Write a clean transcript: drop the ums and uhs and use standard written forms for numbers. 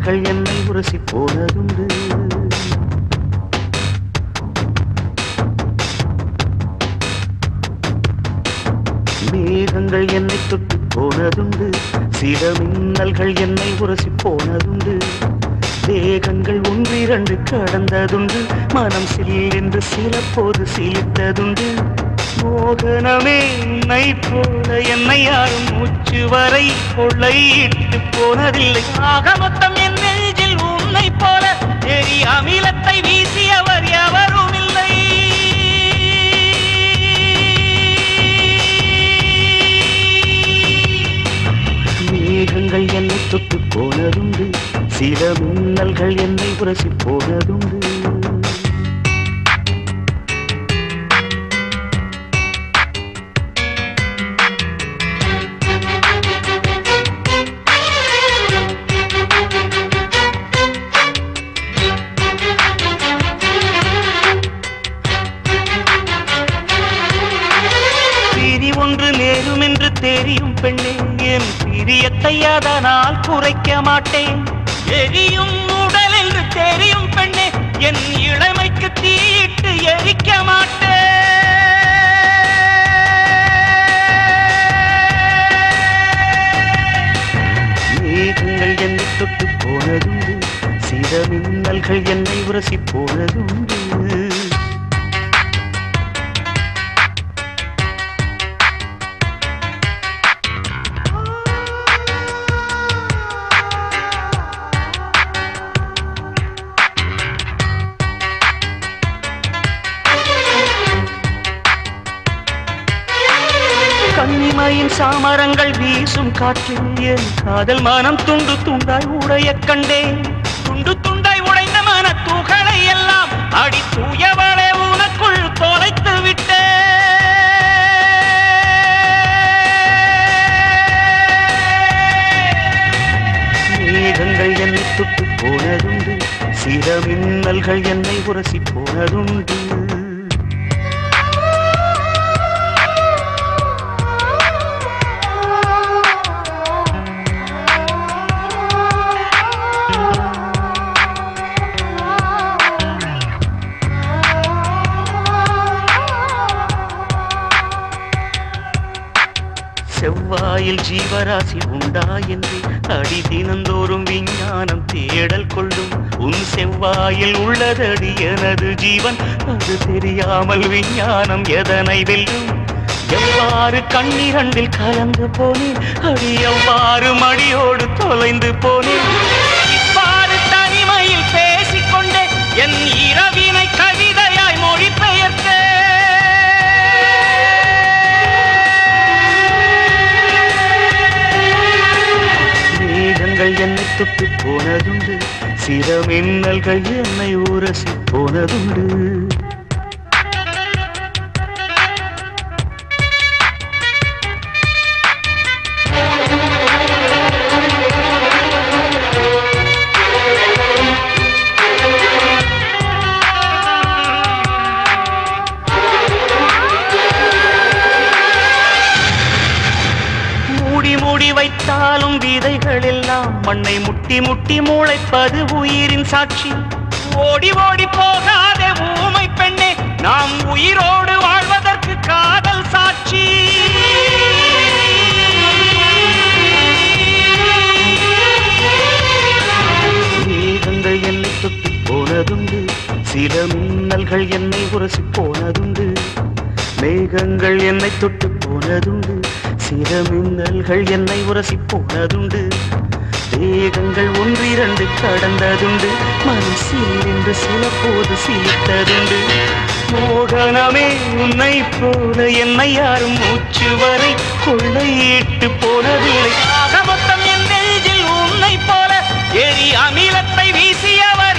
மின்னல்கள் என்னை உரசி போனதுண்டு. மேகங்கள் என்னை தொட்டு போனதுண்டு. சில மின்னல்கள் என்னை உரசி போனதுண்டு. வேகங்கள் ஒன்றிரண்டு கடந்ததுண்டு. மனம் சில்லென்று சில போது சிலித்ததுண்டு. மோகனமே உன்னை போல என்னை யாரும் மூச்சு வரை கொள்ளையிட்டு போனதில்லை. ஆக மொத்தம் என் நெஞ்சில் உன்னை போல எரி அமிலத்தை வீசியவர் எவரும் இல்லை. மேகங்கள் என்னை தொட்டு போனதுண்டு. சில மின்னல்கள் என்னை உரசி போனதுண்டு. ஒன்று நேரும் என்று தெரியும் பெண்ணே, என் பிரியத்தை அதனால் குறைக்க மாட்டேன். எரியும் உடல் என்று தெரியும் பெண்ணே, என் இளமைக்கு தீயிட்டு எரிக்க மாட்டேன். மேகங்கள் என்னை தொட்டு போனதுண்டு. சில மின்னல்கள் என்னை உரசி போனதுண்டு. கன்னிமையின் சாமரங்கள் வீசும் காற்றில் என் காதல் மனம் துண்டு துண்டாய் உடைய கண்டேன். துண்டு துண்டாய் உடைந்த மன தூகளை எல்லாம் அடி தூயவளே உனக்குள் தொலைத்து விட்டேன். மேகங்கள் என்னை தொட்டு போனதுண்டு. சில மின்னல்கள் என்னை உரசி போனதுண்டு. செவ்வாயில் ஜீவராசி உண்டா என்று அடி தினந்தோறும் விஞ்ஞானம் தேடல் கொள்ளும். உன் செவ்வாயில் உள்ளதடி எனது ஜீவன், அது தெரியாமல் விஞ்ஞானம் எதனை வெல்லும். எவ்வாறு கண்ணிரண்டில் கலந்து போனேன், அடி எவ்வாறு மடியோடு தொலைந்து போனேன். இவ்வாறு தனிமையில் பேசிக்கொண்டே என் இரவினை கவிதையாய் மொழிபெயர்த்தேன். என்னை தொட்டு போனதுண்டு. சில மின்னல்கள் என்னை உரசி போனதுண்டு. மூடி வைத்தாலும் விதைகள் எல்லாம் மண்ணை முட்டி முட்டி முளைப்பது உயிரின் சாட்சி. ஓடி ஓடி போகாதே ஊமை பெண்ணே, நாம் உயிரோடு வாழ்வதற்கு காதல் சாட்சி. மேகங்கள் என்னை தொட்டு போனதுண்டு. சில மின்னல்கள் என்னை உரசி போனதுண்டு. மேகங்கள் என்னை தொட்டு போனதுண்டு. சில மின்னல்கள் என்னை உரசி போனதுண்டு. வேகங்கள் ஒன்றிரண்டு கடந்ததுண்டு. மனசில் என்று சில போது சிலித்ததுண்டு. மோகனமே உன்னை போல என்னை யாரும் மூச்சு வரை கொள்ளையிட்டு போனதில்லை. ஆக மொத்தம் என் நெஞ்சில் உன்னை போல எரி அமிலத்தை வீசியவர்